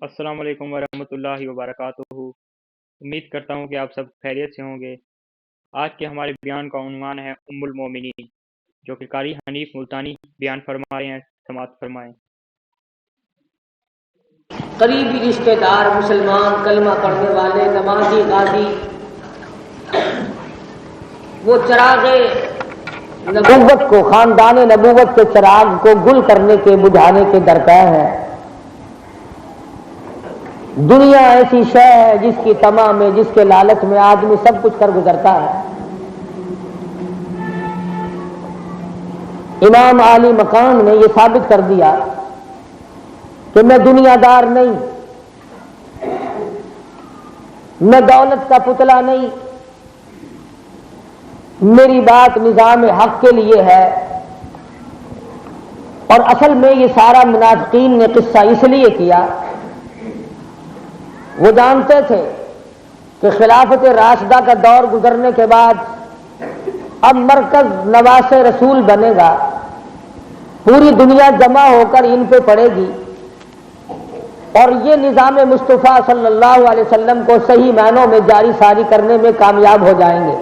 السلام علیکم ورحمۃ اللہ وبرکاتہ۔ امید کرتا ہوں کہ آپ سب خیریت سے ہوں گے۔ آج کے ہمارے بیان کا عنوان ہے ام المومنین، جو کہ قاری حنیف ملتانی بیان فرما رہے ہیں، سماعت فرمائیں۔ قریبی رشتہ دار، مسلمان، کلمہ پڑھنے والے، نمازی، غازی، وہ چراغ نبوت کو، خاندان نبوت کے چراغ کو گل کرنے کے، بجھانے کے درپے ہیں۔ دنیا ایسی شے ہے جس کی طمع میں، جس کے لالچ میں آدمی سب کچھ کر گزرتا ہے۔ امام عالی مقام نے یہ ثابت کر دیا کہ میں دنیا دار نہیں، میں دولت کا پتلا نہیں، میری بات نظام حق کے لیے ہے۔ اور اصل میں یہ سارا منافقین نے قصہ اس لیے کیا، وہ جانتے تھے کہ خلافت راشدہ کا دور گزرنے کے بعد اب مرکز نواس رسول بنے گا، پوری دنیا جمع ہو کر ان پہ پڑے گی، اور یہ نظام مصطفیٰ صلی اللہ علیہ وسلم کو صحیح معنوں میں جاری ساری کرنے میں کامیاب ہو جائیں گے۔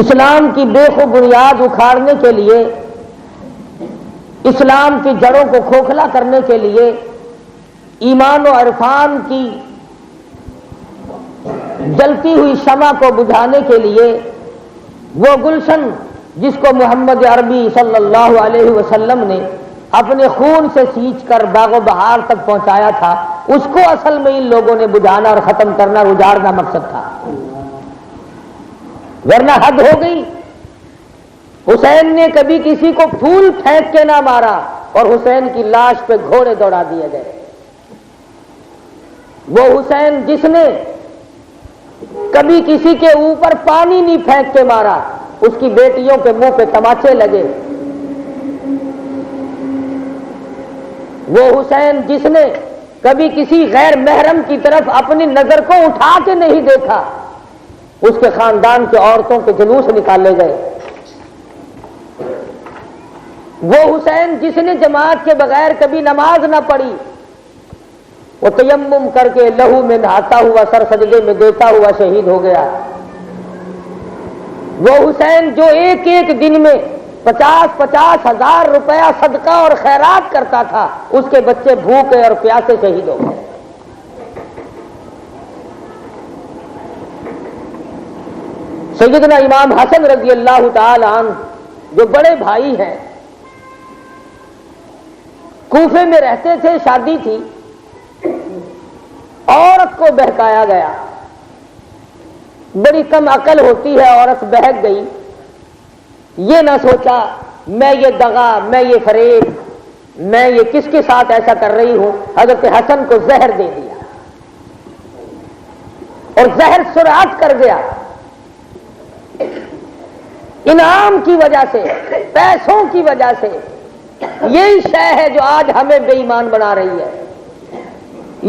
اسلام کی بے خو بنیاد اکھاڑنے کے لیے، اسلام کی جڑوں کو کھوکھلا کرنے کے لیے، ایمان و عرفان کی جلتی ہوئی شمع کو بجھانے کے لیے، وہ گلشن جس کو محمد عربی صلی اللہ علیہ وسلم نے اپنے خون سے سینچ کر باغ و بہار تک پہنچایا تھا، اس کو اصل میں ان لوگوں نے بجھانا اور ختم کرنا، اجاڑنا مقصد تھا۔ ورنہ حد ہو گئی، حسین نے کبھی کسی کو پھول پھینک کے نہ مارا اور حسین کی لاش پہ گھوڑے دوڑا دیے گئے۔ وہ حسین جس نے کبھی کسی کے اوپر پانی نہیں پھینک کے مارا، اس کی بیٹیوں کے منہ پہ تماچے لگے۔ وہ حسین جس نے کبھی کسی غیر محرم کی طرف اپنی نظر کو اٹھا کے نہیں دیکھا، اس کے خاندان کے عورتوں کے جلوس نکالے گئے۔ وہ حسین جس نے جماعت کے بغیر کبھی نماز نہ پڑھی، وہ تیمم کر کے لہو میں نہاتا ہوا، سر سجدے میں دیتا ہوا شہید ہو گیا۔ وہ حسین جو ایک ایک دن میں 50,000 ہزار روپیہ صدقہ اور خیرات کرتا تھا، اس کے بچے بھوکے اور پیاسے شہید ہو گئے۔ سیدنا امام حسن رضی اللہ تعالی عنہ جو بڑے بھائی ہیں، کوفے میں رہتے تھے، شادی تھی، عورت کو بہکایا گیا۔ بڑی کم عقل ہوتی ہے عورت، بہک گئی، یہ نہ سوچا میں یہ دغا، میں یہ فریب، میں یہ کس کے ساتھ ایسا کر رہی ہوں، حضرت حسن کو زہر دے دیا، اور زہر سرعت کر گیا۔ انعام کی وجہ سے، پیسوں کی وجہ سے، یہی شے ہے جو آج ہمیں بے ایمان بنا رہی ہے،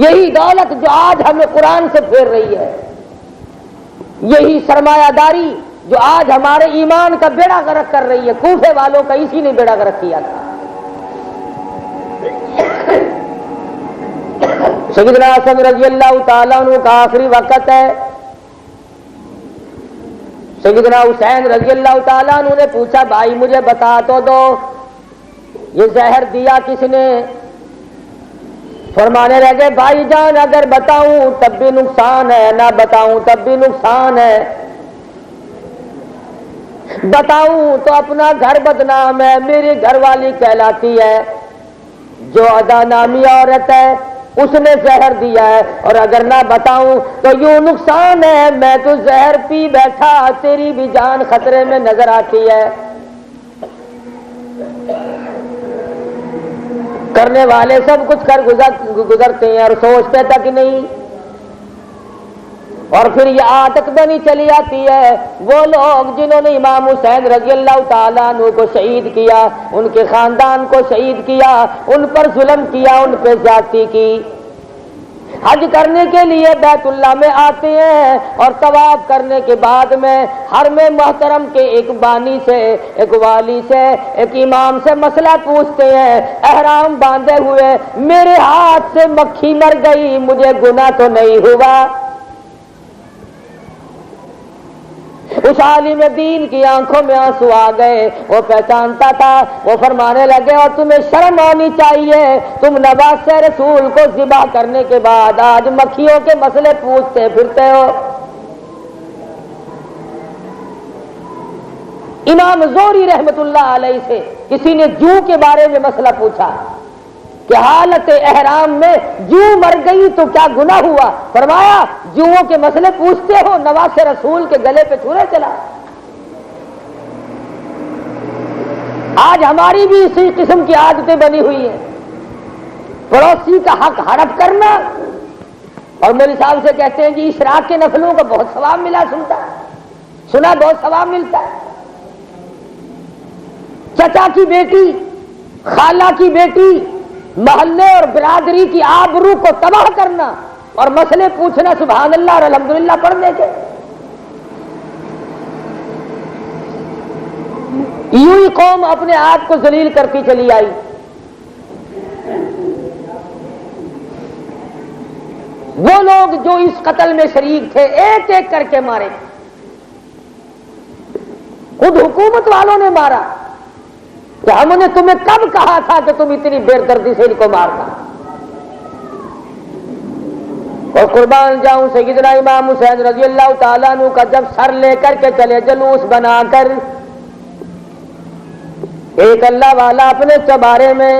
یہی دولت جو آج ہمیں قرآن سے پھیر رہی ہے، یہی سرمایہ داری جو آج ہمارے ایمان کا بیڑا غرق کر رہی ہے۔ کوفے والوں کا اسی نے بیڑا غرق کیا تھا۔ سیدنا حسن رضی اللہ تعالیٰ عنہ کا آخری وقت ہے۔ سیدنا حسین رضی اللہ تعالیٰ عنہ نے پوچھا، بھائی مجھے بتا تو دو، یہ زہر دیا کس نے؟ فرمانے لگے، بھائی جان اگر بتاؤں تب بھی نقصان ہے، نہ بتاؤں تب بھی نقصان ہے۔ بتاؤں تو اپنا گھر بدنام ہے، میری گھر والی کہلاتی ہے، جو ادا نامی عورت ہے اس نے زہر دیا ہے، اور اگر نہ بتاؤں تو یوں نقصان ہے، میں تو زہر پی بیٹھا، تیری بھی جان خطرے میں نظر آتی ہے۔ کرنے والے سب کچھ کر گزرتے ہیں اور سوچتے تک نہیں، اور پھر یہ عادت بنی چلی آتی ہے۔ وہ لوگ جنہوں نے امام حسین رضی اللہ تعالیٰ عنہ کو شہید کیا، ان کے خاندان کو شہید کیا، ان پر ظلم کیا، ان پہ زیادتی کی، حج کرنے کے لیے بیت اللہ میں آتے ہیں اور طواف کرنے کے بعد میں حرم محترم کے ایک بانی سے، ایک والی سے، ایک امام سے مسئلہ پوچھتے ہیں، احرام باندھے ہوئے میرے ہاتھ سے مکھی مر گئی، مجھے گناہ تو نہیں ہوا؟ اس عالم دین کی آنکھوں میں آنسو آ گئے، وہ پہچانتا تھا، وہ فرمانے لگے اور تمہیں شرم آنی چاہیے، تم نواسہ رسول کو ذبح کرنے کے بعد آج مکھیوں کے مسئلے پوچھتے پھرتے ہو۔ امام زہری رحمت اللہ علیہ سے کسی نے جو کے بارے میں مسئلہ پوچھا کہ حالت احرام میں جو مر گئی تو کیا گناہ ہوا؟ فرمایا جوؤں کے مسئلے پوچھتے ہو، نواسہ رسول کے گلے پہ چھرے چلا۔ آج ہماری بھی اسی قسم کی عادتیں بنی ہوئی ہیں، پڑوسی کا حق ہڑپ کرنا، اور مولوی صاحب سے کہتے ہیں جی اشراق کے نفلوں کو بہت ثواب ملا، سنا بہت ثواب ملتا ہے۔ چچا کی بیٹی، خالہ کی بیٹی، محلے اور برادری کی آبرو کو تباہ کرنا اور مسئلے پوچھنا، سبحان اللہ اور الحمدللہ پڑھنے کے۔ یوں ہی قوم اپنے آپ کو ذلیل کرتی چلی آئی۔ وہ لوگ جو اس قتل میں شریک تھے ایک ایک کر کے مارے، خود حکومت والوں نے مارا کہ ہم نے تمہیں کب کہا تھا کہ تم اتنی بے دردی سے ان کو مارنا؟ اور قربان جاؤں سیدنا امام حسین رضی اللہ تعالیٰ عنہ کا جب سر لے کر کے چلے جلوس بنا کر، ایک اللہ والا اپنے چبارے میں،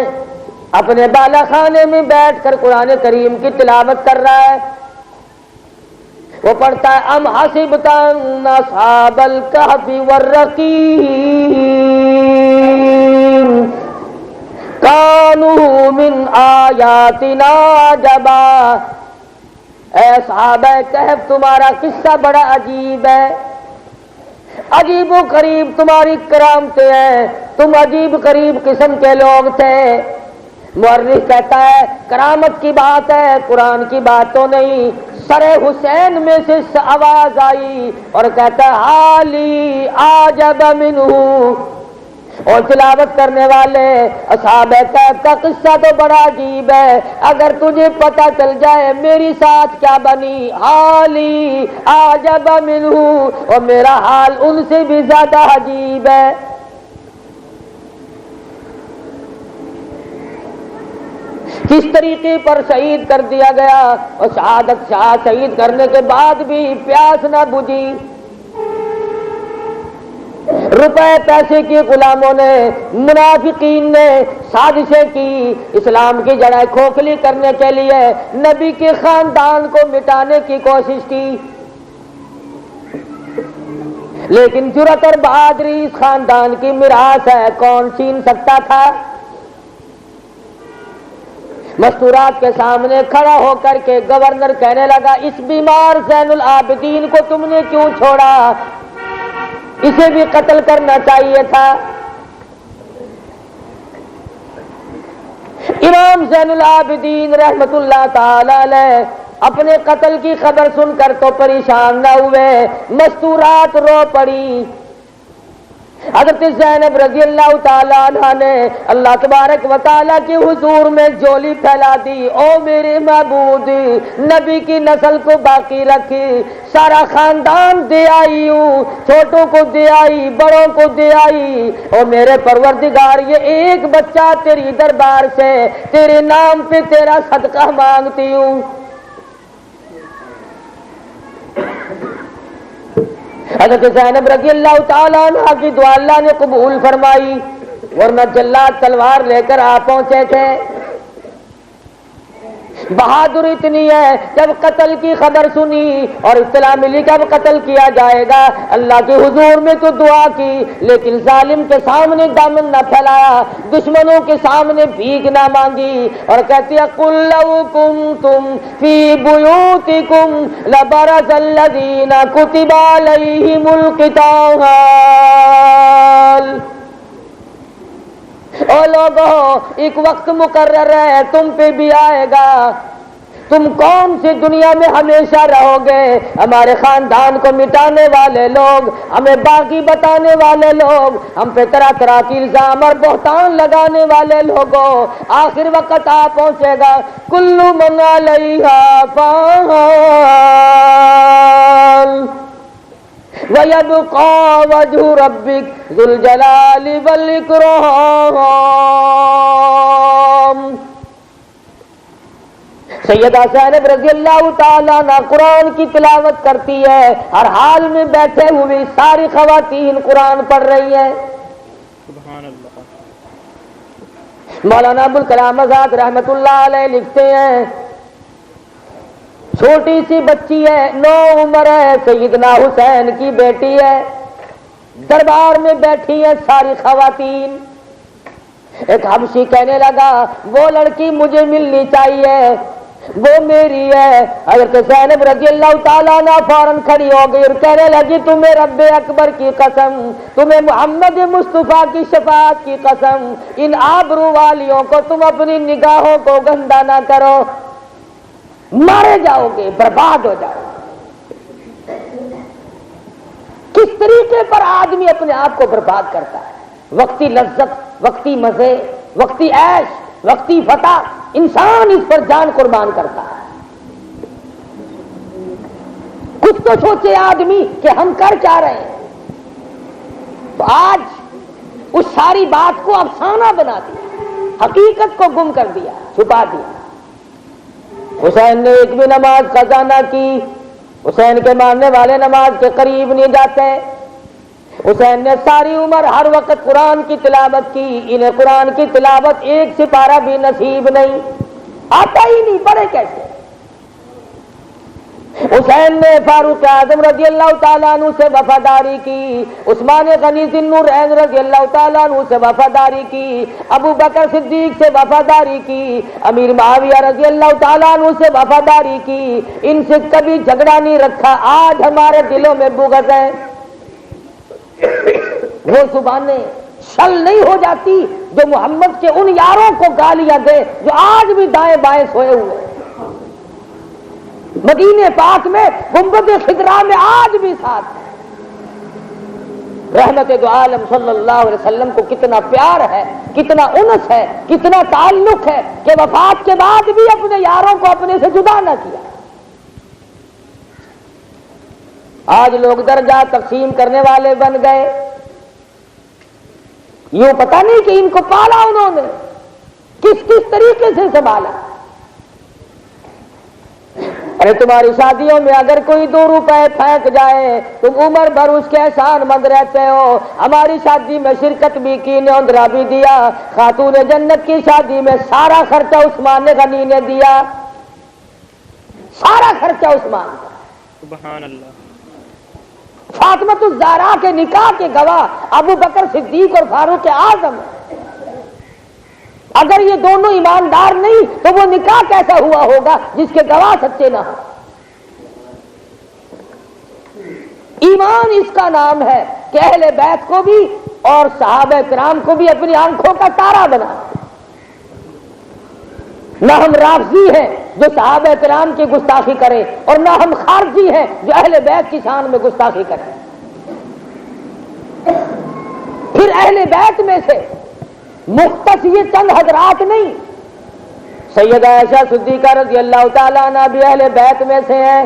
اپنے بالا خانے میں بیٹھ کر قرآن کریم کی تلاوت کر رہا ہے، وہ پڑھتا ہے ام حسبت ان اصحاب الکہف والرقیم کانوا من آیاتنا عجبا۔ اے اصحاب کہف تمہارا قصہ بڑا عجیب ہے، عجیب و غریب تمہاری کرامتیں ہیں، تم عجیب غریب قسم کے لوگ تھے۔ مورخ کہتا ہے کرامت کی بات ہے، قرآن کی بات تو نہیں۔ سر حسین میں سے آواز آئی اور کہتا ہے حالی عجب منہ، اور تلاوت کرنے والے اصحاب کہف کا قصہ تو بڑا عجیب ہے، اگر تجھے پتہ چل جائے میری ساتھ کیا بنی، حالی عجب منہ، اور میرا حال ان سے بھی زیادہ عجیب ہے۔ کس طریقے پر شہید کر دیا گیا، اور شہید کرنے کے بعد بھی پیاس نہ بجھی۔ روپے پیسے کے غلاموں نے، منافقین نے سازشیں کی، اسلام کی جڑیں کھوکھلی کرنے کے لیے نبی کے خاندان کو مٹانے کی کوشش کی، لیکن جرأت اور بہادری اس خاندان کی میراث ہے، کون چھین سکتا تھا؟ مستورات کے سامنے کھڑا ہو کر کے گورنر کہنے لگا اس بیمار زین العابدین کو تم نے کیوں چھوڑا، اسے بھی قتل کرنا چاہیے تھا۔ امام زین العابدین رحمت اللہ تعالی علیہ اپنے قتل کی خبر سن کر تو پریشان نہ ہوئے، مستورات رو پڑی۔ حضرت زینب رضی اللہ تعالی عنہ نے اللہ تبارک و تعالی کے حضور میں جولی پھیلا دی، او میرے معبود نبی کی نسل کو باقی رکھی، سارا خاندان دے آئی ہوں، چھوٹوں کو دے آئی، بڑوں کو دے آئی، او میرے پروردگار یہ ایک بچہ تیری دربار سے تیرے نام پہ تیرا صدقہ مانگتی ہوں۔ حضرت زینب رضی اللہ تعالیٰ عنہ کی دعا اللہ نے قبول فرمائی، ورنہ جلاد تلوار لے کر آ پہنچے تھے۔ بہادر اتنی ہے، جب قتل کی خبر سنی اور اطلاع ملی کب قتل کیا جائے گا، اللہ کے حضور میں تو دعا کی، لیکن ظالم کے سامنے دامن نہ پھیلایا، دشمنوں کے سامنے بھیک نہ مانگی، اور کہتی ہے قُلْ لَوْ كُنْتُمْ فِي بُيُوتِكُمْ لَبَرَزَ الَّذِينَ كُتِبَ عَلَيْهِمُ الْقِتَالُ۔ او لوگو ایک وقت مقرر ہے، تم پہ بھی آئے گا، تم کون سی دنیا میں ہمیشہ رہو گے؟ ہمارے خاندان کو مٹانے والے لوگ، ہمیں باغی بتانے والے لوگ، ہم پہ طرح طرح کی الزام اور بہتان لگانے والے لوگوں، آخر وقت آ پہنچے گا کل من علیہا فان وَيَبْقَى وَجْهُ رَبِّكَ ذُو الْجَلَالِ وَالْإِكْرَامِ۔ سیدہ زینب رضی اللہ تعالیٰ عنہ قرآن کی تلاوت کرتی ہے، ہر حال میں بیٹھے ہوئے ساری خواتین قرآن پڑھ رہی ہیں۔ سبحان اللہ۔ مولانا ابوالکلام آزاد رحمت اللہ علیہ لکھتے ہیں، چھوٹی سی بچی ہے، 9 عمر ہے، سیدنا حسین کی بیٹی ہے، دربار میں بیٹھی ہیں ساری خواتین۔ ایک حبشی کہنے لگا وہ لڑکی مجھے ملنی چاہیے، وہ میری ہے۔ حضرت زینب رضی اللہ تعالیٰ عنہ فوراً کھڑی ہو گئی اور کہنے لگی تمہیں رب اکبر کی قسم، تمہیں محمد مصطفیٰ کی شفاعت کی قسم، ان آبرو والیوں کو تم اپنی نگاہوں کو گندا نہ کرو، مارے جاؤ گے، برباد ہو جاؤ۔ کس طریقے پر آدمی اپنے آپ کو برباد کرتا ہے؟ وقتی لذت، وقتی مزے، وقتی عیش، وقتی فتح، انسان اس پر جان قربان کرتا ہے۔ کچھ تو سوچے آدمی کہ ہم کر کیا رہے ہیں۔ تو آج اس ساری بات کو افسانہ بنا دیا، حقیقت کو گم کر دیا، چھپا دیا۔ حسین نے ایک بھی نماز قضا نہ کی، حسین کے ماننے والے نماز کے قریب نہیں جاتے۔ حسین نے ساری عمر ہر وقت قرآن کی تلاوت کی، انہیں قرآن کی تلاوت ایک سپارہ بھی نصیب نہیں، آتا ہی نہیں، پڑھے کیسے؟ حسین نے فاروق اعظم رضی اللہ تعالیٰ عنہ سے وفاداری کی، عثمان غنی ذی النورین رضی اللہ تعالیٰ عنہ سے وفاداری کی، ابو بکر صدیق سے وفاداری کی، امیر معاویہ رضی اللہ تعالیٰ عنہ سے وفاداری کی، ان سے کبھی جھگڑا نہیں رکھا۔ آج ہمارے دلوں میں بغض ہے، وہ زبانیں شل نہیں ہو جاتی جو محمد کے ان یاروں کو گالیاں دے جو آج بھی دائیں بائیں سوئے ہوئے ہیں، مدینے پاک میں گنبد خضرا میں آج بھی ساتھ ہے۔ رحمت دو عالم صلی اللہ علیہ وسلم کو کتنا پیار ہے، کتنا انس ہے، کتنا تعلق ہے کہ وفات کے بعد بھی اپنے یاروں کو اپنے سے جدا نہ کیا۔ آج لوگ درجہ تقسیم کرنے والے بن گئے، یوں پتہ نہیں کہ ان کو پالا انہوں نے کس کس طریقے سے سنبھالا۔ ارے تمہاری شادیوں میں اگر کوئی 2 روپے پھینک جائے تم عمر بھر اس کے احسان مند رہتے ہو۔ ہماری شادی میں شرکت بھی کی، نوندرا بھی دیا، خاتون جنت کی شادی میں سارا خرچہ عثمان غنی نے دیا، سارا خرچہ عثمان کا۔ سبحان اللہ۔ فاطمہ الزہرا کے نکاح کے گواہ ابو بکر صدیق اور فاروق اعظم۔ اگر یہ دونوں ایماندار نہیں تو وہ نکاح کیسا ہوا ہوگا جس کے گواہ سچے نہ ہوں؟ ایمان اس کا نام ہے کہ اہل بیت کو بھی اور صحابہ کرام کو بھی اپنی آنکھوں کا تارا بنا۔ نہ ہم رافضی ہیں جو صحابہ کرام کی گستاخی کریں اور نہ ہم خارجی ہیں جو اہل بیت کی شان میں گستاخی کریں۔ پھر اہل بیت میں سے مختص یہ چند حضرات نہیں، سیدہ عائشہ صدیقہ رضی اللہ تعالیٰ عنہ بھی اہل بیت میں سے ہیں۔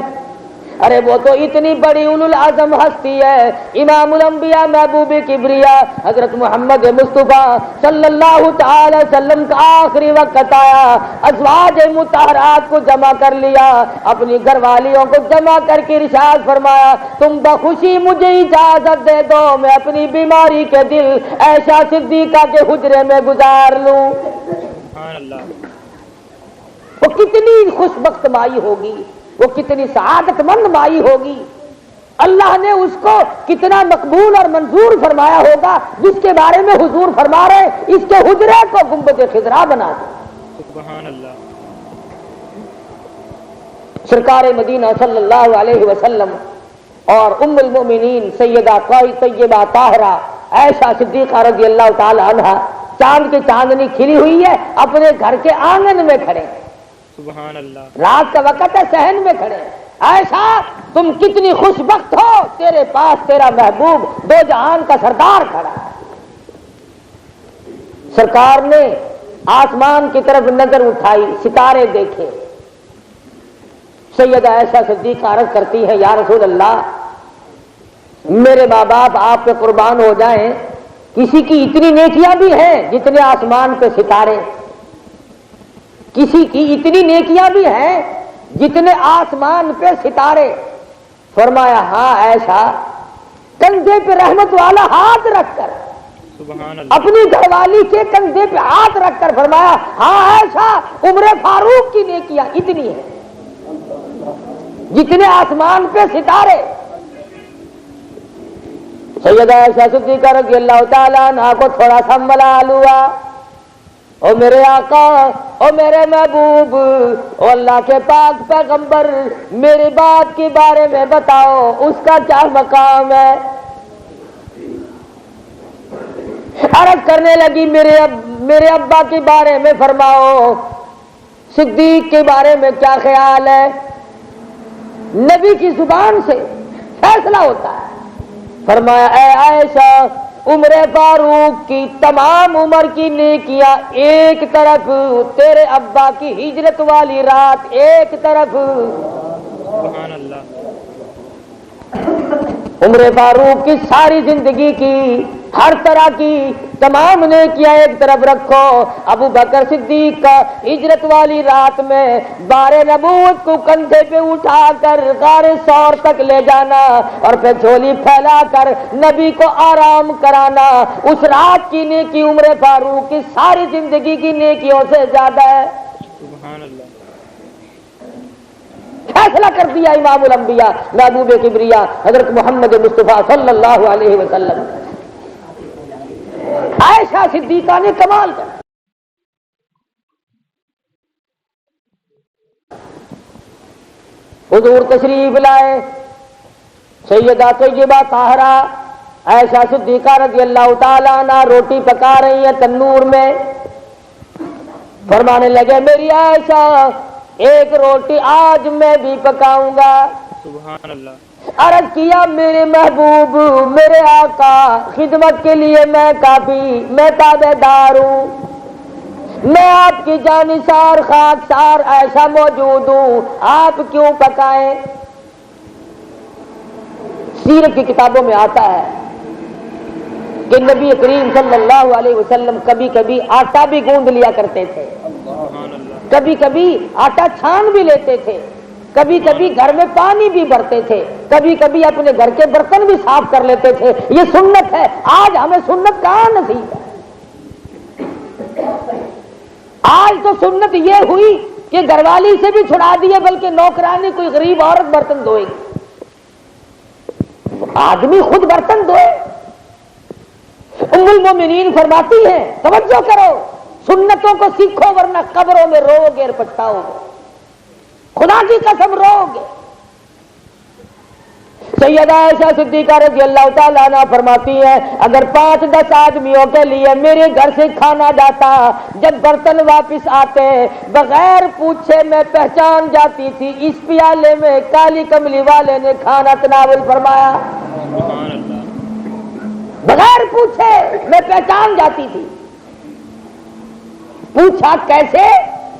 ارے وہ تو اتنی بڑی اولو العزم ہستی ہے، امام الانبیاء محبوب کبریا حضرت محمد مصطفیٰ صلی اللہ تعالی وسلم کا آخری وقت آیا، ازواج مطہرات کو جمع کر لیا، اپنی گھر والیوں کو جمع کر کے ارشاد فرمایا تم بخوشی مجھے اجازت دے دو میں اپنی بیماری کے دل عائشہ صدیقہ کے حجرے میں گزار لوں۔ سبحان اللہ۔ وہ کتنی خوش بخت مائی ہوگی، وہ کتنی سعادت مند مائی ہوگی، اللہ نے اس کو کتنا مقبول اور منظور فرمایا ہوگا جس کے بارے میں حضور فرما رہے اس کے حجرے کو گنبد خضرا بنا دے۔ سبحان اللہ۔ سرکار مدینہ صلی اللہ علیہ وسلم اور ام المؤمنین سیدہ طیبہ طاہرہ عائشہ صدیقہ رضی اللہ تعالی عنہا چاند کی چاندنی کھلی ہوئی ہے، اپنے گھر کے آنگن میں کھڑے، سبحان اللہ، رات کا وقت ہے، صحن میں کھڑے، ایسا تم کتنی خوش بخت ہو، تیرے پاس تیرا محبوب دو جہان کا سردار کھڑا ہے۔ سرکار نے آسمان کی طرف نظر اٹھائی، ستارے دیکھے۔ سیدہ عائشہ صدیقہ عرض کرتی ہے، یا رسول اللہ، میرے ماں باپ آپ پہ قربان ہو جائیں، کسی کی اتنی نیکیاں بھی ہیں جتنے آسمان پہ ستارے، کسی کی اتنی نیکیاں بھی ہیں جتنے آسمان پہ ستارے۔ فرمایا ہاں عائشہ، کندھے پہ رحمت والا ہاتھ رکھ کر، سبحان اللہ، اپنی گھر والی کے کندھے پہ ہاتھ رکھ کر فرمایا ہاں عائشہ، عمر فاروق کی نیکیاں اتنی ہیں جتنے آسمان پہ ستارے۔ سیدہ عائشہ صدیقہ رضی اللہ تعالیٰ عنہا کو تھوڑا سا ملال ہوا، او میرے آقا، او میرے محبوب، او اللہ کے پاک پیغمبر، میری بات کے بارے میں بتاؤ، اس کا کیا مقام ہے؟ عرض کرنے لگی میرے ابا کے بارے میں فرماؤ، صدیق کے بارے میں کیا خیال ہے؟ نبی کی زبان سے فیصلہ ہوتا ہے۔ فرمایا اے عائشہ، عمر فاروق کی تمام عمر کی نیکیاں ایک طرف، تیرے ابا کی ہجرت والی رات ایک طرف۔ سبحان اللہ، عمر فاروق کی ساری زندگی کی ہر طرح کی تمام نیکیاں ایک طرف رکھو، ابو بکر صدیق کا ہجرت والی رات میں بار نبوت کو کندھے پہ اٹھا کر غار ثور تک لے جانا اور پھر جھولی پھیلا کر نبی کو آرام کرانا، اس رات کی نیکی عمر فاروق کی ساری زندگی کی نیکیوں سے زیادہ ہے۔ سبحان اللہ، فیصلہ کر دیا امام الانبیاء محبوب کبریا حضرت محمد مصطفیٰ صلی اللہ علیہ وسلم۔ عائشہ صدیقہ نے کمال کر، حضور تشریف لائے، سیدہ طیبہ طاہرہ عائشہ صدیقہ رضی اللہ تعالیٰ عنہ روٹی پکا رہی ہیں تنور میں، فرمانے لگے میری عائشہ ایک روٹی آج میں بھی پکاؤں گا۔ سبحان اللہ، عرض کیا میرے محبوب، میرے آقا، خدمت کے لیے میں کافی، میں تابع دار ہوں، میں آپ کی جانثار خاکسار عائشہ موجود ہوں، آپ کیوں پکائیں؟ سیرت کی کتابوں میں آتا ہے کہ نبی کریم صلی اللہ علیہ وسلم کبھی کبھی آٹا بھی گوندھ لیا کرتے تھے، سبحان اللہ، کبھی کبھی آٹا چھان بھی لیتے تھے، کبھی کبھی گھر میں پانی بھی بھرتے تھے، کبھی کبھی اپنے گھر کے برتن بھی صاف کر لیتے تھے۔ یہ سنت ہے، آج ہمیں سنت کہاں نصیب ہے؟ آج تو سنت یہ ہوئی کہ گھر والی سے بھی چھڑا دیے، بلکہ نوکرانی کوئی غریب عورت برتن دھوئے گی، آدمی خود برتن دھوئے۔ ام المومنین فرماتی ہیں توجہ کرو، سنتوں کو سیکھو ورنہ قبروں میں رو گے اور پچھتاؤ گے، خدا کی قسم رو گے۔ سیدہ عائشہ صدیقہ رضی اللہ تعالیٰ عنہ فرماتی ہے اگر 5-10 آدمیوں کے لیے میرے گھر سے کھانا جاتا، جب برتن واپس آتے بغیر پوچھے میں پہچان جاتی تھی اس پیالے میں کالی کملی والے نے کھانا تناول فرمایا۔ سبحان اللہ، بغیر پوچھے میں پہچان جاتی تھی۔ پوچھا کیسے؟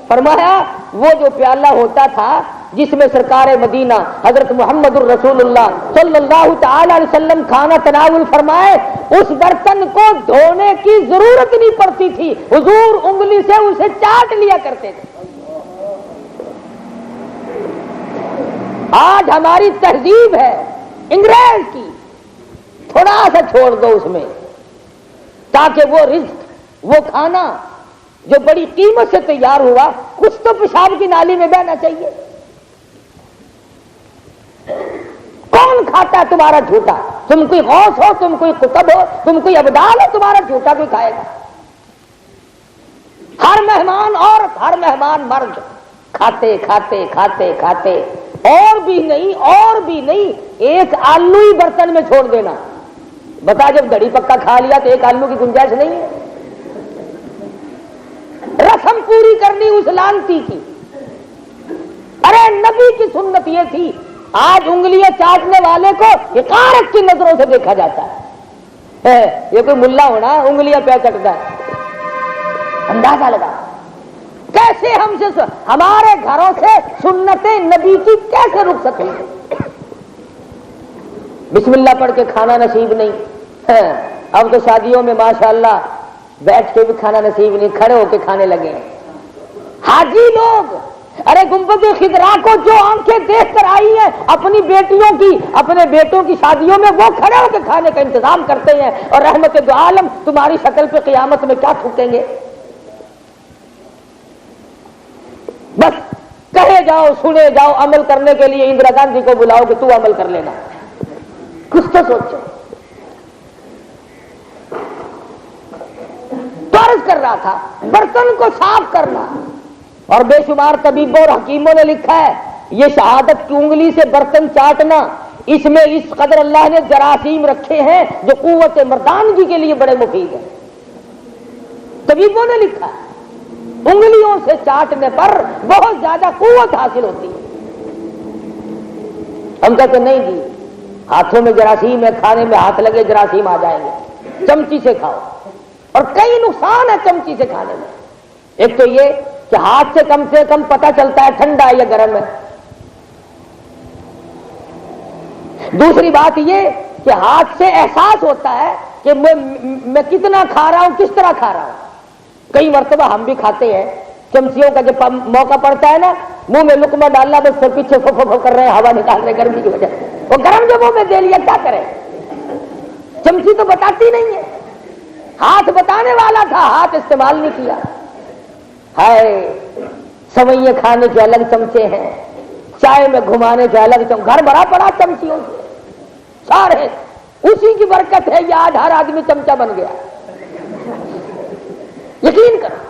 فرمایا وہ جو پیالہ ہوتا تھا جس میں سرکار مدینہ حضرت محمد الرسول اللہ صلی اللہ تعالی علیہ وسلم کھانا تناول فرمائے، اس برتن کو دھونے کی ضرورت نہیں پڑتی تھی، حضور انگلی سے اسے چاٹ لیا کرتے تھے۔ آج ہماری تہذیب ہے انگریز کی، تھوڑا سا چھوڑ دو اس میں تاکہ وہ رزق، وہ کھانا جو بڑی قیمت سے تیار ہوا کچھ تو پیشاب کی نالی میں بہنا چاہیے۔ کون کھاتا ہے تمہارا جھوٹا؟ تم کوئی غوث ہو، تم کوئی قطب ہو، تم کوئی ابدال ہو، تمہارا جھوٹا کوئی کھائے گا؟ ہر مہمان عورت، ہر مہمان مرد کھاتے کھاتے کھاتے کھاتے اور بھی نہیں ایک آلو ہی برتن میں چھوڑ دینا۔ بتا جب دڑی پکا کھا لیا تو ایک آلو کی گنجائش نہیں ہے۔ رسم پوری کرنی اس لانتی کی، حکمت یہ تھی، آج انگلیاں چاٹنے والے کو حقارت کی نظروں سے دیکھا جاتا ہے۔ یہ کوئی ملا ہونا انگلیاں پہ چٹتا ہے؟ اندازہ لگا کیسے ہمارے گھروں سے سنت نبی کی کیسے رخصت ہوئی؟ بسم اللہ پڑھ کے کھانا نصیب نہیں، اب تو شادیوں میں ماشاءاللہ بیٹھ کے بھی کھانا نصیب نہیں، کھڑے ہو کے کھانے لگے ہیں حاجی لوگ۔ ارے گنبد خضرا کو جو آنکھیں دیکھ کر آئی ہیں اپنی بیٹیوں کی، اپنے بیٹوں کی شادیوں میں، وہ کھڑے ہو کے کھانے کا انتظام کرتے ہیں، اور رحمت دو عالم تمہاری شکل پہ قیامت میں کیا تھوکیں گے؟ بس کہے جاؤ، سنے جاؤ، عمل کرنے کے لیے اندرا گاندھی کو بلاؤ کہ تو عمل کر لینا، کچھ تو سوچو۔ فرض کر رہا تھا برتن کو صاف کرنا، اور بے شمار طبیبوں اور حکیموں نے لکھا ہے یہ شہادت کی انگلی سے برتن چاٹنا، اس میں اس قدر اللہ نے جراثیم رکھے ہیں جو قوت مردانگی کے لیے بڑے مفید ہیں۔ طبیبوں نے لکھا انگلیوں سے چاٹنے پر بہت زیادہ قوت حاصل ہوتی ہے۔ ہم کہتے نہیں جی ہاتھوں میں جراثیم ہے، کھانے میں ہاتھ لگے جراثیم آ جائیں گے، چمچی سے کھاؤ۔ اور کئی نقصان ہے چمچی سے کھانے میں۔ ایک تو یہ کہ ہاتھ سے کم پتہ چلتا ہے ٹھنڈا ہے یا گرم ہے۔ دوسری بات یہ کہ ہاتھ سے احساس ہوتا ہے کہ میں کتنا کھا رہا ہوں، کس طرح کھا رہا ہوں۔ کئی مرتبہ ہم بھی کھاتے ہیں، چمچیوں کا جب موقع پڑتا ہے نا منہ میں لقمہ ڈالنا، بس پھر پیچھے فو کر رہے ہیں، ہوا نکال رہے گرمی کی وجہ سے، وہ گرم جو منہ میں دے لیا کیا کریں؟ چمچی تو بتاتی نہیں ہے، ہاتھ بتانے والا تھا، ہاتھ استعمال نہیں کیا۔ ہائے سوئیاں کھانے کے الگ چمچے ہیں، چائے میں گھمانے کے الگ چمچے، گھر بھرا پڑا چمچیوں سے سارے، اسی کی برکت ہے یہ آج ہر آدمی چمچا بن گیا۔ یقین کرو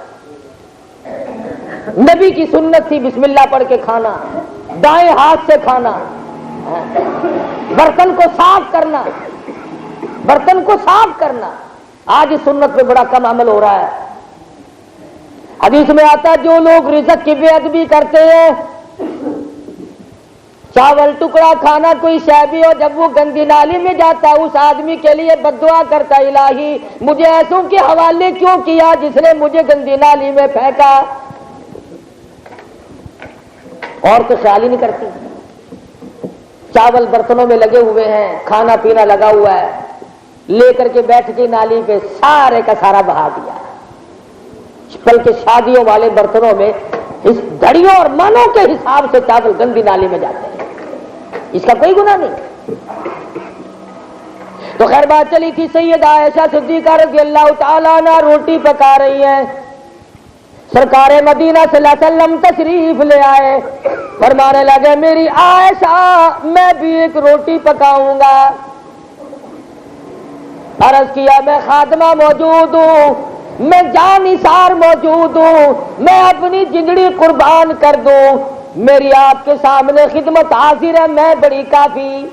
نبی کی سنت تھی بسم اللہ پڑھ کے کھانا، دائیں ہاتھ سے کھانا، برتن کو صاف کرنا، برتن کو صاف کرنا۔ آج اس سنت پہ بڑا کم عمل ہو رہا ہے۔ حدیث میں آتا ہے جو لوگ رزق کی بے ادبی کرتے ہیں، چاول ٹکڑا کھانا کوئی شے بھی ہو، جب وہ گندی نالی میں جاتا ہے اس آدمی کے لیے بد دعا کرتا ہے الہی مجھے ایسوں کے حوالے کیوں کیا جس نے مجھے گندی نالی میں پھینکا۔ اور تو خیال ہی نہیں کرتی، چاول برتنوں میں لگے ہوئے ہیں، کھانا پینا لگا ہوا ہے، لے کر کے بیٹھ کے نالی پہ سارے کا سارا بہا دیا۔ بلکہ شادیوں والے برتنوں میں اس دھڑیوں اور منوں کے حساب سے چاول گندی نالی میں جاتے ہیں، اس کا کوئی گناہ نہیں۔ تو خیر بات چلی تھی، سیدہ عائشہ صدیقہ رضی اللہ تعالیٰ عنہ روٹی پکا رہی ہیں، سرکار مدینہ صلی اللہ علیہ وسلم تشریف لے آئے، فرمانے لگے میری عائشہ میں بھی ایک روٹی پکاؤں گا۔ عرض کیا میں خادمہ موجود ہوں، میں جانثار موجود ہوں، میں اپنی زندگی قربان کر دوں، میری آپ کے سامنے خدمت حاضر ہے، میں بڑی کافی۔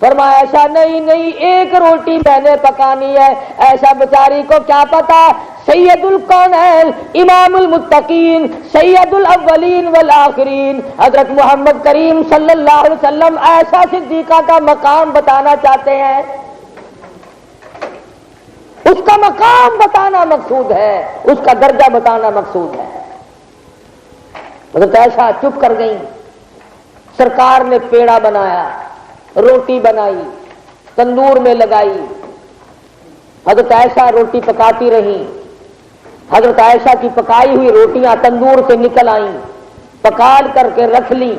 فرمایا ایسا نہیں، ایک روٹی میں نے پکانی ہے۔ ایسا بیچاری کو کیا پتا سید الکونین امام المتقین سید الاولین والآخرین حضرت محمد کریم صلی اللہ علیہ وسلم ایسا صدیقہ کا مقام بتانا چاہتے ہیں، اس کا مقام بتانا مقصود ہے، اس کا درجہ بتانا مقصود ہے۔ حضرت عائشہ چپ کر گئی۔ سرکار نے پیڑا بنایا، روٹی بنائی، تندور میں لگائی، حضرت عائشہ روٹی پکاتی رہی۔ حضرت عائشہ کی پکائی ہوئی روٹیاں تندور سے نکل آئیں، پکال کر کے رکھ لی،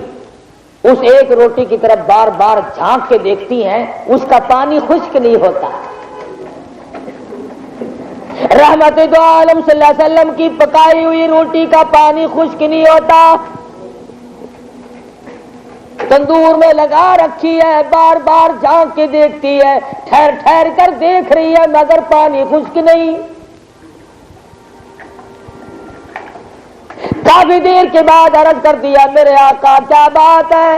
اس ایک روٹی کی طرف بار بار جھانک کے دیکھتی ہیں، اس کا پانی خشک نہیں ہوتا۔ رحمت دو عالم صلی اللہ علیہ وسلم کی پکائی ہوئی روٹی کا پانی خشک نہیں ہوتا، تندور میں لگا رکھی ہے، بار بار جھانک کے دیکھتی ہے، ٹھہر ٹھہر کر دیکھ رہی ہے مگر پانی خشک نہیں۔ کافی دیر کے بعد عرض کر دیا میرے آقا کیا بات ہے؟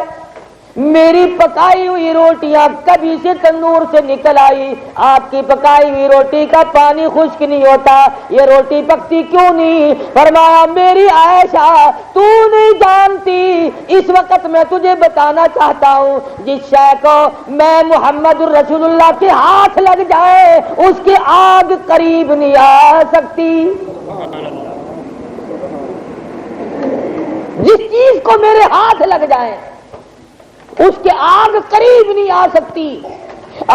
میری پکائی ہوئی روٹیاں کبھی سے تندور سے نکل آئی، آپ کی پکائی ہوئی روٹی کا پانی خشک نہیں ہوتا، یہ روٹی پکتی کیوں نہیں؟ فرمایا میری عائشہ تو نہیں جانتی، اس وقت میں تجھے بتانا چاہتا ہوں، جس شے کو میں محمد الرسول اللہ کے ہاتھ لگ جائے اس کی آگ قریب نہیں آ سکتی۔ جس چیز کو میرے ہاتھ لگ جائے اس کے آگ قریب نہیں آ سکتی،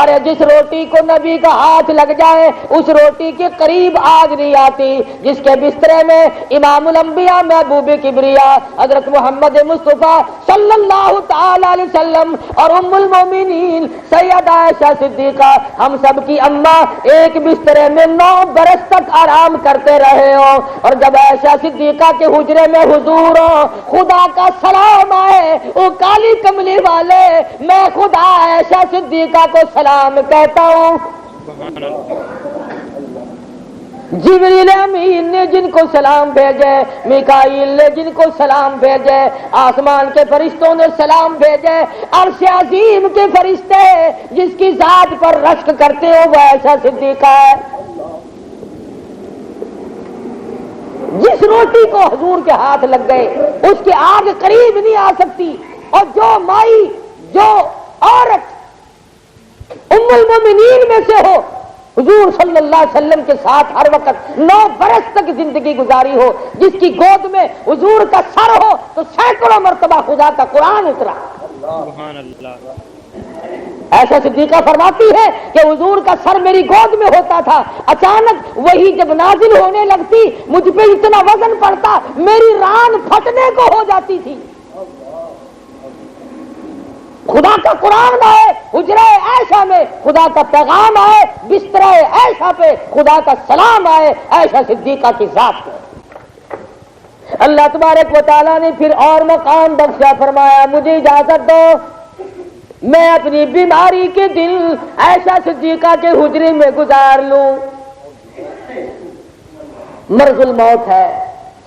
ارے جس روٹی کو نبی کا ہاتھ لگ جائے اس روٹی کے قریب آگ نہیں آتی، جس کے بسترے میں امام الانبیاء محبوب کبریا حضرت محمد مصطفیٰ صلی اللہ تعالی علیہ وسلم اور ام المومنین سیدہ عائشہ صدیقہ ہم سب کی اماں ایک بسترے میں 9 برس تک آرام کرتے رہے ہو، اور جب عائشہ صدیقہ کے حجرے میں حضور ہو خدا کا سلام آئے وہ کالی کملی والے، میں خدا عائشہ صدیقہ کو سلام کہتا ہوں۔ جبریل امین نے جن کو سلام بھیجے، میکائیل نے جن کو سلام بھیجے، آسمان کے فرشتوں نے سلام بھیجے، عرش عظیم کے فرشتے جس کی ذات پر رشک کرتے ہو وہ عائشہ صدیقہ ہے۔ جس روٹی کو حضور کے ہاتھ لگ گئے اس کی آگ قریب نہیں آ سکتی، اور جو مائی جو عورت ام المومنین میں سے ہو حضور صلی اللہ علیہ وسلم کے ساتھ ہر وقت 9 برس تک زندگی گزاری ہو، جس کی گود میں حضور کا سر ہو تو سینکڑوں مرتبہ خدا کا قرآن اترا۔ سبحان اللہ۔ ایسا صدیقہ فرماتی ہے کہ حضور کا سر میری گود میں ہوتا تھا، اچانک وہی جب نازل ہونے لگتی مجھ پہ اتنا وزن پڑتا میری ران پھٹنے کو ہو جاتی تھی۔ خدا کا قرآن آئے حجرہ عائشہ میں خدا کا پیغام آئے، بستر عائشہ پہ خدا کا سلام آئے عائشہ صدیقہ کی ذات پہ۔ اللہ تبارک و تعالیٰ نے پھر اور مقام بخشا، فرمایا مجھے اجازت دو میں اپنی بیماری کے دن عائشہ صدیقہ کے حجرے میں گزار لوں۔ مرض الموت ہے،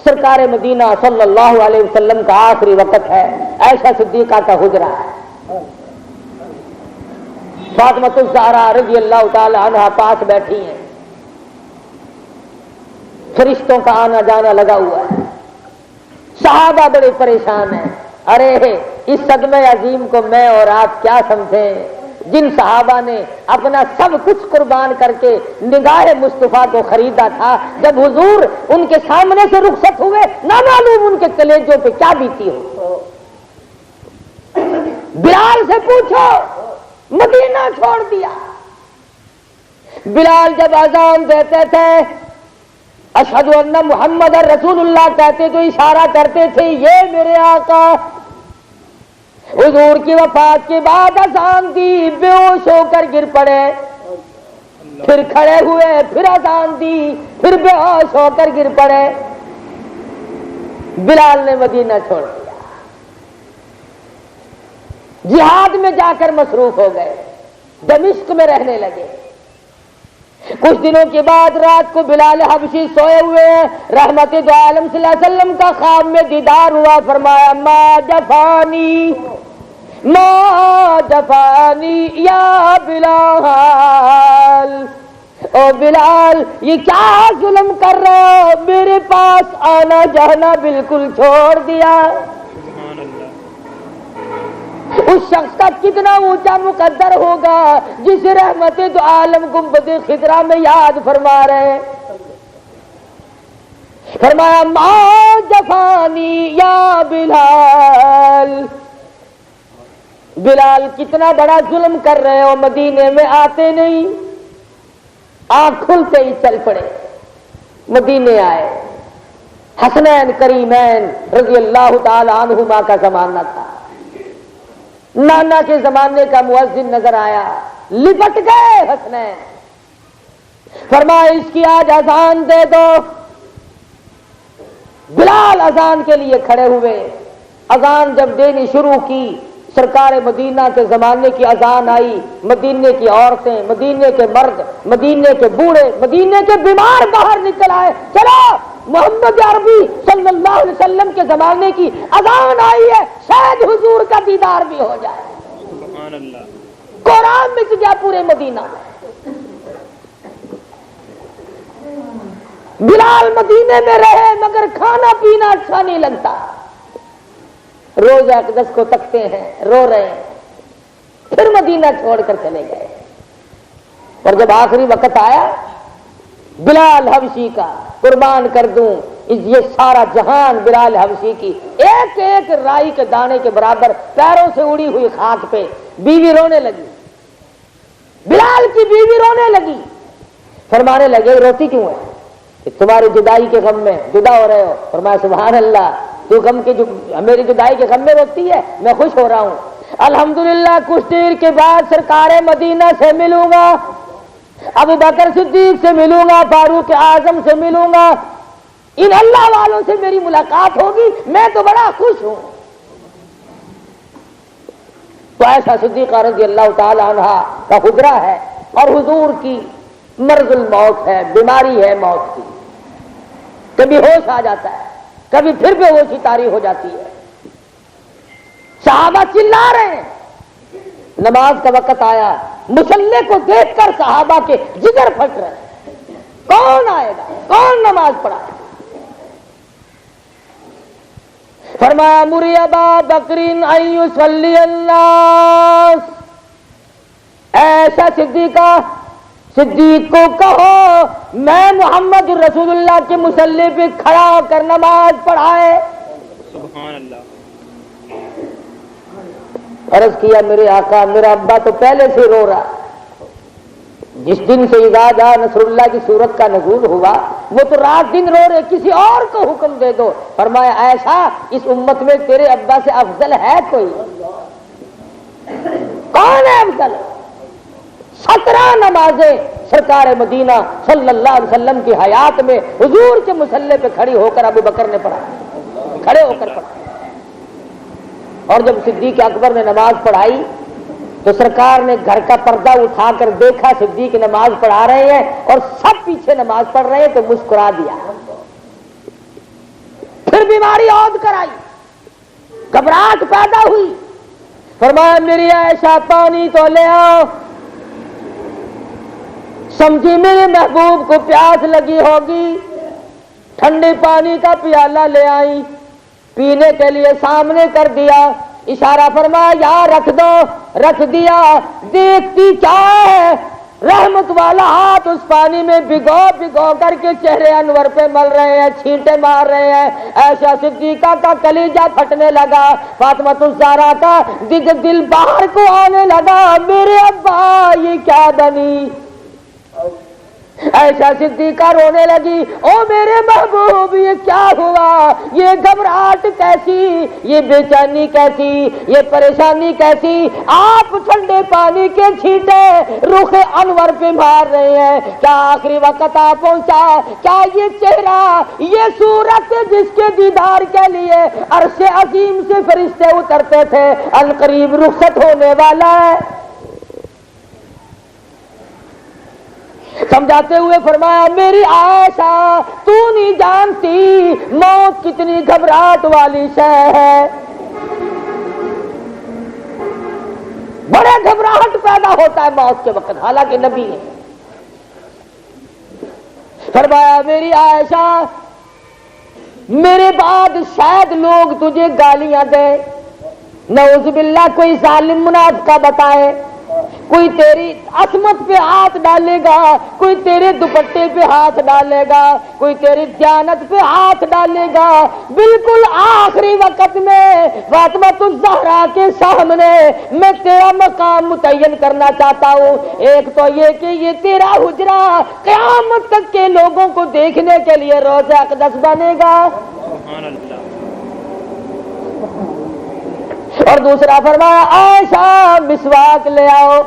سرکار مدینہ صلی اللہ علیہ وسلم کا آخری وقت ہے، عائشہ صدیقہ کا حجرہ ہے۔ فاطمہ الزہرا رضی اللہ تعالی عنہا پاس بیٹھی ہیں، فرشتوں کا آنا جانا لگا ہوا ہے، صحابہ بڑے پریشان ہیں۔ ارے اس صدمے عظیم کو میں اور آپ کیا سمجھیں، جن صحابہ نے اپنا سب کچھ قربان کر کے نگاہ مصطفیٰ کو خریدا تھا، جب حضور ان کے سامنے سے رخصت ہوئے نہ معلوم ان کے کلیجوں پہ کیا بیتی ہو۔ بلال سے پوچھو، مدینہ چھوڑ دیا۔ بلال جب اذان دیتے تھے اشہد ان محمد رسول اللہ کہتے تو اشارہ کرتے تھے یہ میرے آقا۔ حضور کی وفات کے بعد اذان دی، بے ہوش ہو کر گر پڑے، پھر کھڑے ہوئے، پھر اذان دی، پھر بے ہوش ہو کر گر پڑے۔ بلال نے مدینہ چھوڑ دیا، جہاد میں جا کر مصروف ہو گئے، دمشق میں رہنے لگے۔ کچھ دنوں کے بعد رات کو بلال حبشی سوئے ہوئے ہیں، رحمت دو عالم صلی اللہ علیہ وسلم کا خواب میں دیدار ہوا، فرمایا ما جفانی ما جفانی یا بلال، او بلال یہ کیا ظلم کر رہے ہو، میرے پاس آنا جانا بالکل چھوڑ دیا۔ اس شخص کا کتنا اونچا مقدر ہوگا جسے رحمت دو عالم گنبد خضرا میں یاد فرما رہے ہیں۔ فرمایا ما جفانی یا بلال، بلال کتنا بڑا ظلم کر رہے ہو، مدینے میں آتے نہیں، آنکھ کھلتے ہی چل پڑے، مدینے آئے۔ حسنین کریمین رضی اللہ تعالی عنہما کا زمانہ تھا، نانا کے زمانے کا مؤذن نظر آیا، لپٹ گئے حسنین، فرمایا اس کی آج اذان دے دو۔ بلال اذان کے لیے کھڑے ہوئے، اذان جب دینی شروع کی، سرکار مدینہ کے زمانے کی اذان آئی، مدینے کی عورتیں، مدینے کے مرد، مدینے کے بوڑھے، مدینے کے بیمار باہر نکل آئے، چلو محمد عربی صلی اللہ علیہ وسلم کے زمانے کی اذان آئی ہے، شاید حضور کا دیدار بھی ہو جائے۔ اللہ. قرآن مٹ گیا پورے مدینہ میں. بلال مدینے میں رہے مگر کھانا پینا اچھا نہیں لگتا. روز اقدس کو تکتے ہیں, رو رہے ہیں. پھر مدینہ چھوڑ کر چلے گئے. اور جب آخری وقت آیا, بلال حبشی کا قربان کر دوں, یہ سارا جہان بلال حبشی کی ایک ایک رائی کے دانے کے برابر پیروں سے اڑی ہوئی خاک پہ. بیوی رونے لگی, بلال کی بیوی رونے لگی. فرمانے لگے روتی کیوں ہے؟ کہ تمہاری جدائی کے غم میں جدا ہو رہے ہو. فرمایا سبحان اللہ, تو غم کے میری جدائی کے غم میں روتی ہے, میں خوش ہو رہا ہوں. الحمدللہ کچھ دیر کے بعد سرکار مدینہ سے ملوں گا, ابو بکر صدیق سے ملوں گا, فاروق اعظم سے ملوں گا, ان اللہ والوں سے میری ملاقات ہوگی, میں تو بڑا خوش ہوں. تو عائشہ صدیقہ رضی اللہ تعالی عنہا کا حجرہ ہے اور حضور کی مرض الموت ہے, بیماری ہے موت کی. کبھی ہوش آ جاتا ہے, کبھی پھر بے ہوشی طاری ہو جاتی ہے. صحابہ چلا رہے ہیں, نماز کا وقت آیا, مصلی کو دیکھ کر صحابہ کے جگر پھٹ رہے ہیں. کون آئے گا, کون نماز پڑھائے گا؟ فرمایا مری ابا بکرین ان یصلی الناس, ایسا صدیق کو کہو میں محمد رسول اللہ کے مصلی پہ کھڑا ہو کر نماز پڑھائے. سبحان اللہ. عرض کیا میرے آقا, میرا ابا تو پہلے سے رو رہا. جس دن سے اذا جاء نصر اللہ کی صورت کا نزول ہوا وہ تو رات دن رو رہے, کسی اور کو حکم دے دو. فرمایا ایسا اس امت میں تیرے ابا سے افضل ہے کوئی؟ کون ہے افضل؟ 17 نمازیں سرکار مدینہ صلی اللہ علیہ وسلم کی حیات میں حضور کے مصلی پہ کھڑی ہو کر ابو بکر نے پڑھا, کھڑے ہو کر پڑھا. اور جب صدیق اکبر نے نماز پڑھائی تو سرکار نے گھر کا پردہ اٹھا کر دیکھا صدیق نماز پڑھا رہے ہیں اور سب پیچھے نماز پڑھ رہے ہیں, تو مسکرا دیا. پھر بیماری عود کرائی, گھبراہٹ پیدا ہوئی. فرمایا میری عائشہ پانی تو لے آؤ. سمجھی میرے محبوب کو پیاس لگی ہوگی, ٹھنڈے پانی کا پیالہ لے آئی, پینے کے لیے سامنے کر دیا. اشارہ فرمایا یہاں رکھ دو, رکھ دیا. دیکھتی کیا ہے, رحمت والا ہاتھ اس پانی میں بھگو بھگو کر کے چہرے انور پہ مل رہے ہیں, چھینٹے مار رہے ہیں. عائشہ صدیقہ کا کلیجہ پھٹنے لگا, فاطمہ الزہرا کا دل باہر کو آنے لگا. میرے ابا یہ کیا بنی؟ عائشہ صدیقہ رونے لگی, او میرے محبوب یہ کیا ہوا, یہ گھبراہٹ کیسی, یہ بے چینی کیسی, یہ پریشانی کیسی؟ آپ ٹھنڈے پانی کے چھینٹے رخ انور پہ مار رہے ہیں. کیا آخری وقت آ پہنچا؟ کیا یہ چہرہ, یہ صورت جس کے دیدار کے لیے عرش عظیم سے فرشتے اترتے تھے ان قریب رخصت ہونے والا ہے؟ سمجھاتے ہوئے فرمایا میری عائشہ تو نہیں جانتی موت کتنی گھبراہٹ والی شے ہے. بڑے گھبراہٹ پیدا ہوتا ہے موت کے وقت. حالانکہ نبی نے فرمایا میری عائشہ میرے بعد شاید لوگ تجھے گالیاں دیں, نعوذ باللہ کوئی ظالم منافقہ بتائے, کوئی تیری عصمت پہ ہاتھ ڈالے گا, کوئی تیرے دوپٹے پہ ہاتھ ڈالے گا, کوئی تیری دیانت پہ ہاتھ ڈالے گا. بالکل آخری وقت میں فاطمہ الزہرا کے سامنے میں تیرا مقام متعین کرنا چاہتا ہوں. ایک تو یہ کہ یہ تیرا حجرہ قیامت تک کے لوگوں کو دیکھنے کے لیے روضہ اقدس بنے گا. سبحان اللہ. اور دوسرا فرمایا عائشہ مسواک لے آؤ.